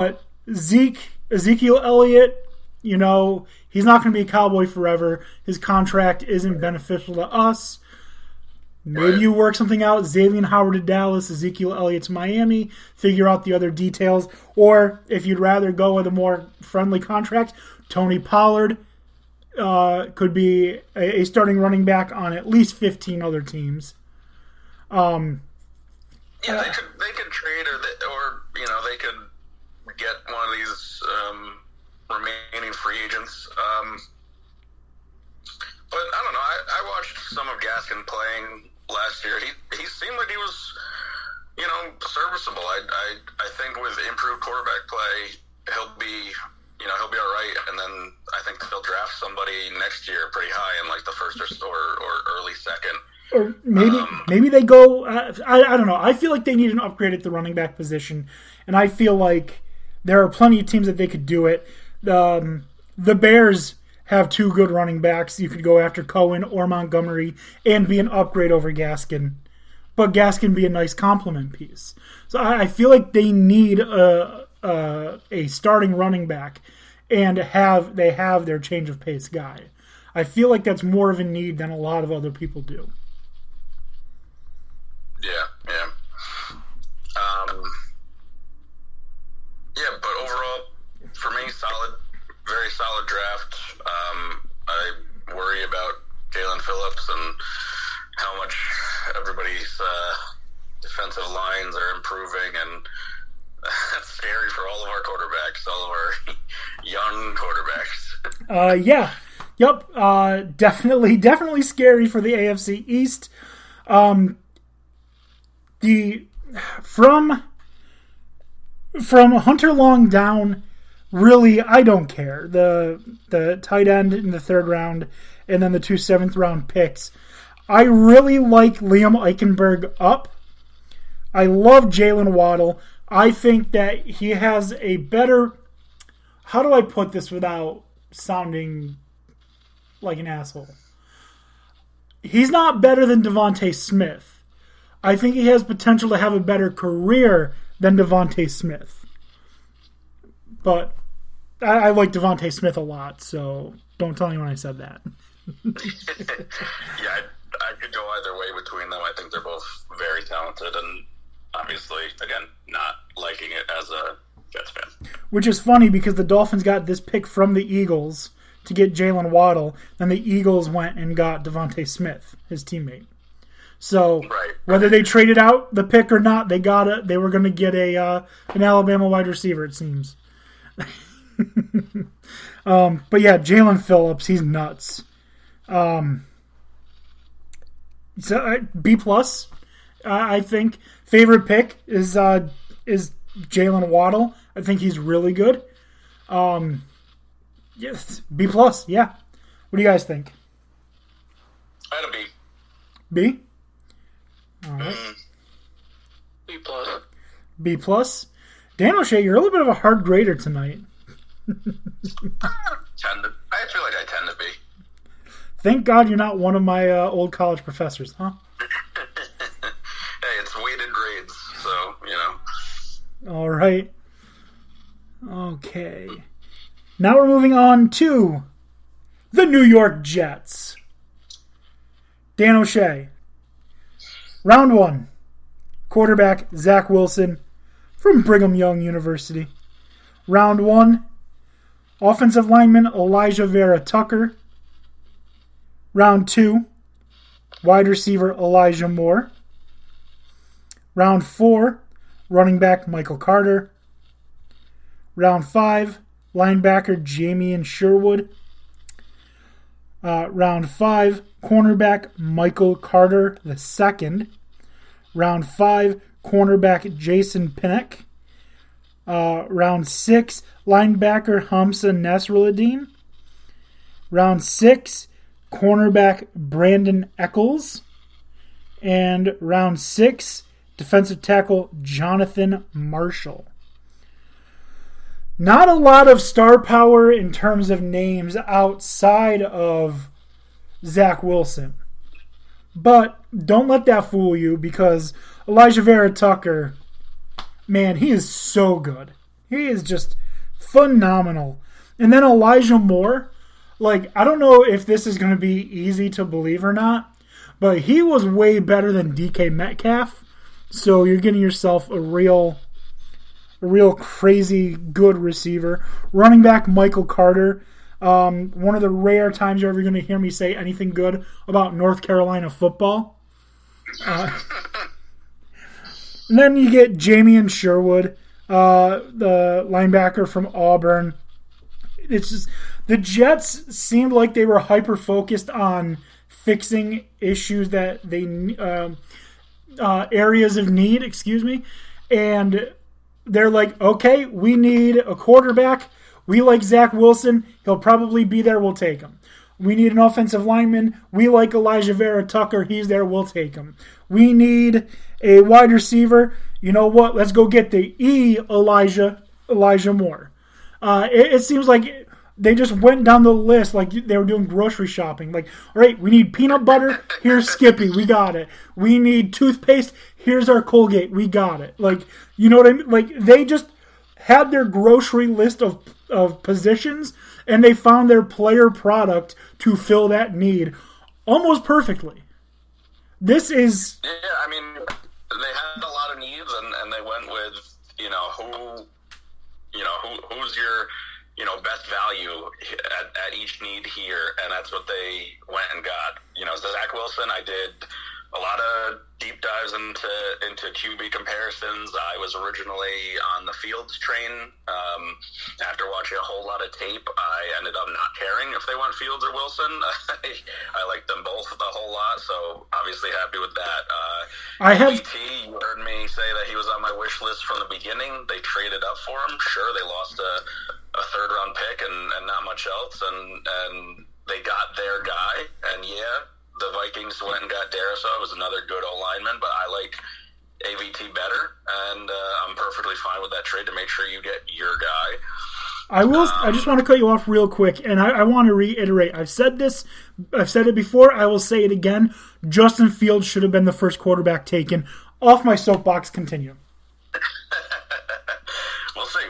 But Ezekiel Elliott, he's not going to be a Cowboy forever. His contract isn't beneficial to us. Maybe you work something out. Xavier Howard to Dallas, Ezekiel Elliott to Miami, figure out the other details. Or if you'd rather go with a more friendly contract, Tony Pollard could be a starting running back on at least 15 other teams. They could trade or they could get one of these remaining free agents. But I don't know. I watched some of Gaskin playing last year. He seemed like he was, serviceable. I think with improved quarterback play, he'll be all right. And then I think they'll draft somebody next year pretty high in like the first or early second. Or maybe they go. I don't know. I feel like they need an upgrade at the running back position, and I feel like there are plenty of teams that they could do it. The Bears have two good running backs. You could go after Cohen or Montgomery and be an upgrade over Gaskin, but Gaskin be a nice complement piece. So I feel like they need a starting running back, and they have their change of pace guy. I feel like that's more of a need than a lot of other people do. Yeah. But overall, for me, very solid draft. I worry about Jalen Phillips and how much everybody's defensive lines are improving, and that's scary for all of our quarterbacks, all of our young quarterbacks. Yeah. Yep. Definitely scary for the AFC East. From Hunter Long down, really, I don't care. The tight end in the third round, and then the 2 7th-round picks. I really like Liam Eichenberg up. I love Jalen Waddle. I think that he has a better... How do I put this without sounding like an asshole? He's not better than Devontae Smith. I think he has potential to have a better career than Devontae Smith. But I like Devontae Smith a lot, so don't tell anyone I said that. Yeah, I could go either way between them. I think they're both very talented, and obviously, again, not liking it as a Jets fan. Which is funny because the Dolphins got this pick from the Eagles to get Jalen Waddle, then the Eagles went and got Devontae Smith, his teammate. So whether they traded out the pick or not, they were going to get an Alabama wide receiver, it seems. But yeah, Jalen Phillips, he's nuts. So B+, I think. Favorite pick is Jalen Waddle. I think he's really good. Yes, B+, yeah. What do you guys think? I had a B. B? All right. B+. B+. Dan O'Shea, you're a little bit of a hard grader tonight. I feel like I tend to be. Thank God you're not one of my old college professors, huh? Hey, it's weighted grades, so, All right. Okay. Now we're moving on to the New York Jets. Dan O'Shea. Round 1. Quarterback Zach Wilson from Brigham Young University. Round 1. Offensive lineman Elijah Vera Tucker. Round 2. Wide receiver Elijah Moore. Round 4. Running back Michael Carter. Round 5. Linebacker Jamian Sherwood. Round 5. Cornerback Michael Carter II. Round 5. Cornerback Jason Pinnock. Round 6. Linebacker Hamza Nasruddin. Round 6. Cornerback Brandon Eccles. And round 6. Defensive tackle Jonathan Marshall. Not a lot of star power in terms of names outside of Zach Wilson. But don't let that fool you, because Elijah Vera Tucker, man, he is so good. He is just phenomenal. And then Elijah Moore, like, I don't know if this is going to be easy to believe or not, but he was way better than DK Metcalf. So you're getting yourself a real crazy good receiver. Running back Michael Carter. One of the rare times you're ever going to hear me say anything good about North Carolina football. And then you get Jamian Sherwood, the linebacker from Auburn. It's just the Jets seemed like they were hyper focused on fixing issues that they areas of need. Excuse me, and they're like, okay, we need a quarterback. We like Zach Wilson. He'll probably be there. We'll take him. We need an offensive lineman. We like Elijah Vera Tucker. He's there. We'll take him. We need a wide receiver. You know what? Let's go get the Elijah Moore. It seems like they just went down the list like they were doing grocery shopping. Like, all right, we need peanut butter. Here's Skippy. We got it. We need toothpaste. Here's our Colgate. We got it. Like, you know what I mean? Like, they just had their grocery list of positions, and they found their player product to fill that need almost perfectly. This is... Yeah, I mean, they had a lot of needs, and they went with, who's your, best value at each need here, and that's what they went and got. Zach Wilson, I did a lot of deep dives into QB comparisons. I was originally on the Fields train. After watching a whole lot of tape, I ended up not caring if they went Fields or Wilson. I liked them both a whole lot, so obviously happy with that. AVT, you heard me say that he was on my wish list from the beginning. They traded up for him. Sure, they lost a third-round pick and not much else, and they got their guy, and the Vikings went and got Darisaw. It was another good O-lineman, but I like AVT better, and I'm perfectly fine with that trade to make sure you get your guy. I just want to cut you off real quick, and I want to reiterate. I've said it before. I will say it again. Justin Fields should have been the first quarterback taken. Off my soapbox. Continue. We'll see.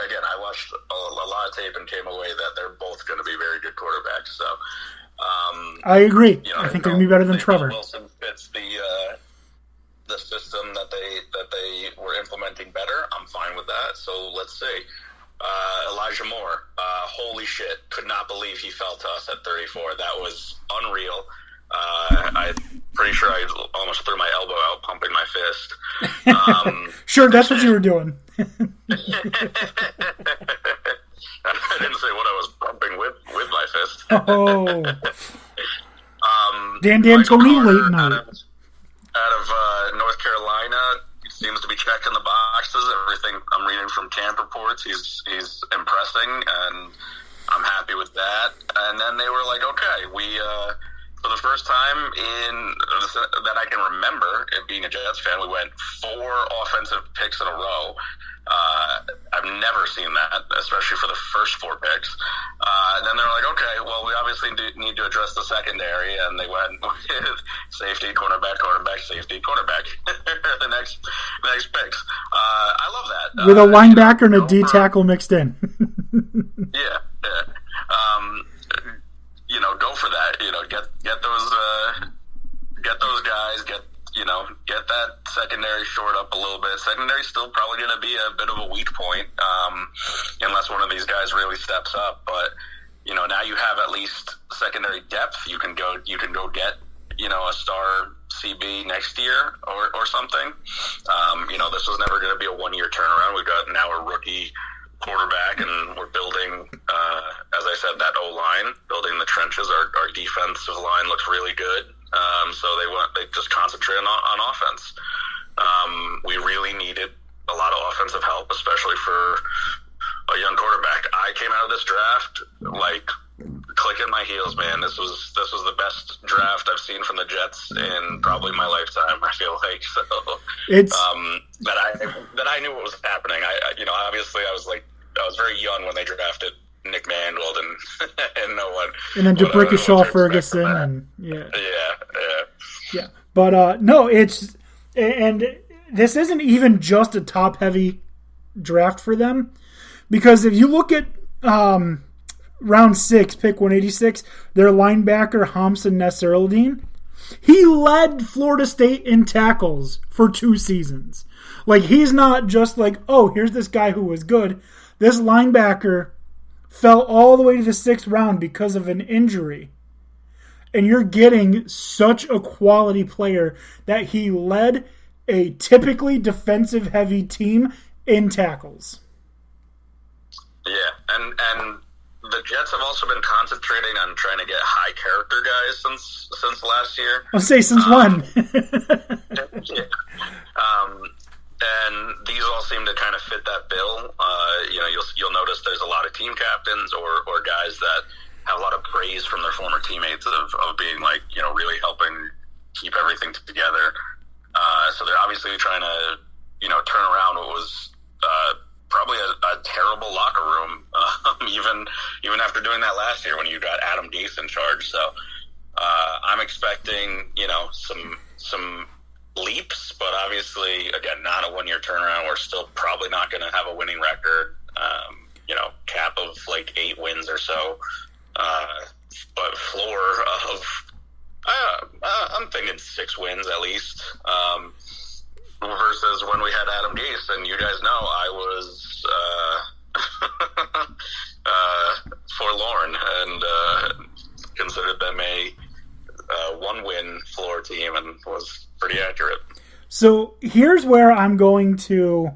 Again, I watched a lot of tape and came away that they're both going to be very good quarterbacks. So. I agree. I think they're going to be better than Trevor. Wilson fits the system that they were implementing better. I'm fine with that. So let's see. Elijah Moore. Holy shit! Could not believe he fell to us at 34. That was unreal. I'm pretty sure I almost threw my elbow out pumping my fist. Sure, that's what you were doing. I didn't say what I was pumping with my fist. Oh. Dan Tony late night. Out of North Carolina, he seems to be checking the boxes. Everything I'm reading from camp reports, he's impressing, and I'm happy with that. And then they were like, okay, we for the first time that I can remember, it being a Jets fan, we went 4 offensive picks in a row. I've never seen that, especially for the first 4 picks. Then they were like, okay, well, we obviously need to address the secondary, and they went with safety, cornerback, safety, cornerback. the next picks. I love that. With a linebacker and a D tackle mixed in. Yeah. Go for that. Get those guys. Get that secondary shored up a little bit. Secondary's still probably going to be a bit of a weak point, unless one of these guys really steps up. But now you have at least secondary depth. You can go get a star CB next year or something. This was never going to be a 1-year turnaround. We've got now a rookie quarterback, and we're building, as I said, that O-line, building the trenches. Our defensive line looks really good. So they just concentrate on offense. We really needed a lot of offensive help, especially for a young quarterback. I came out of this draft like clicking my heels, man. This was the best draft I've seen from the Jets in probably my lifetime. I feel like so. It's that I knew what was happening. Obviously I was very young when they drafted Nick Mangold and no one. And then DeBrickashaw Ferguson and yeah. But no, and this isn't even just a top heavy draft for them. Because if you look at round 6, pick 186, their linebacker, Hamza Nasser-Eldin, he led Florida State in tackles for 2 seasons. Like, he's not just like, oh, here's this guy who was good. This linebacker fell all the way to the 6th round because of an injury. And you're getting such a quality player that he led a typically defensive-heavy team in tackles. Yeah, and the Jets have also been concentrating on trying to get high-character guys since last year. I'll say since when? Yeah. And these all seem to kind of fit that bill. You'll notice there's a lot of team captains or guys that have a lot of praise from their former teammates of being like, really helping keep everything together. So they're obviously trying to, turn around what was probably a terrible locker room, even after doing that last year when you got Adam Gase in charge. So I'm expecting, some leaps, but obviously, again, not a one-year turnaround. We're still probably not going to have a winning record, cap of like 8 wins or so. But floor of, I'm thinking 6 wins at least, versus when we had Adam Gase, and you guys know I was forlorn and considered them a 1-win floor team, and was pretty accurate. So here's where I'm going to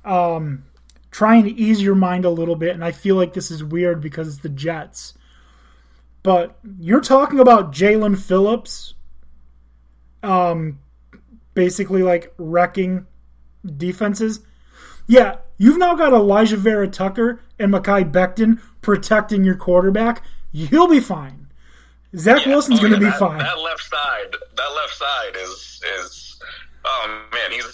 try and ease your mind a little bit, and I feel like this is weird because it's the Jets. But you're talking about Jalen Phillips basically like wrecking defenses. Yeah, you've now got Elijah Vera Tucker and Mekhi Becton protecting your quarterback. You'll be fine. Zach Wilson's going to be fine. That left side is oh man, he's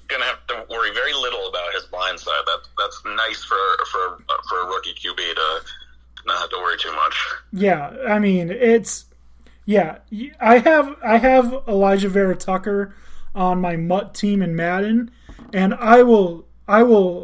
going to have to worry very little about his blind side. That's nice for a rookie QB to not have to worry too much. Yeah, I mean I have Elijah Vera Tucker on my Mutt team in Madden, and I will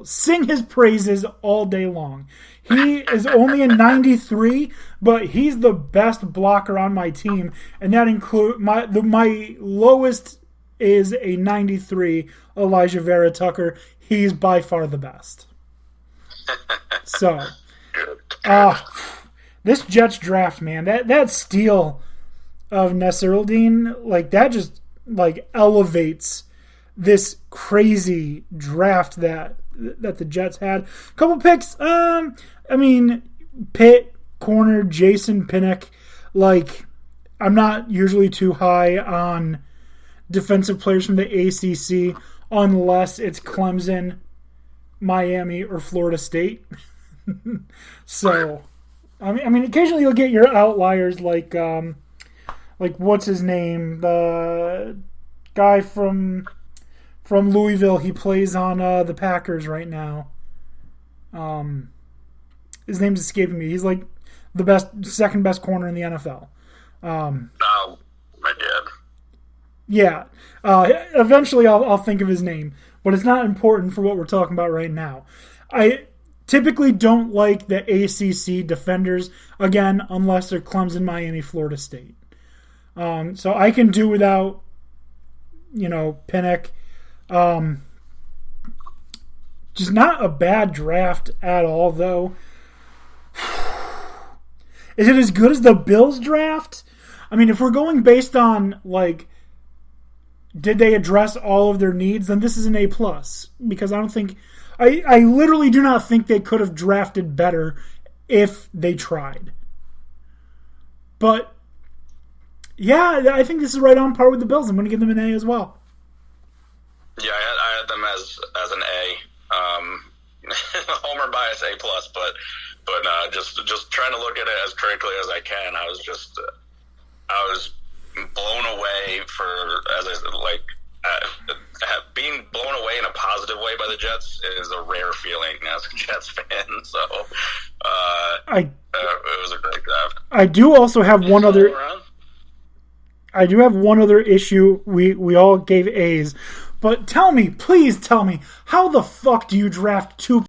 sing his praises all day long. He is only a 93, but he's the best blocker on my team, and that includes my lowest is a 93, Elijah Vera Tucker. He's by far the best. So, this Jets draft, man, that steal of Nasser-Eldin, like that just like elevates this crazy draft that the Jets had. A couple picks. Pitt corner Jason Pinnock. Like, I'm not usually too high on defensive players from the ACC unless it's Clemson, Miami, or Florida State. So, I mean, occasionally you'll get your outliers like what's his name, the guy from Louisville. He plays on the Packers right now. His name's escaping me. He's like the second best corner in the NFL. Oh, my dad. Yeah. Eventually I'll think of his name, but it's not important for what we're talking about right now. I typically don't like the ACC defenders, again, unless they're Clemson, Miami, Florida State. So I can do without, Pinnock. Just not a bad draft at all, though. Is it as good as the Bills draft? I mean, if we're going based on, like, did they address all of their needs, then this is an A+. Because I don't think... I literally do not think they could have drafted better if they tried. But, yeah, I think this is right on par with the Bills. I'm going to give them an A as well. Yeah, I had them as an A. Homer bias A+, but just trying to look at it as critically as I can. I was blown away being blown away in a positive way by the Jets is a rare feeling as a Jets fan. So it was a great draft. I do also have one other. I do have one other issue. We all gave A's, But tell me, please tell me, how the fuck do you draft two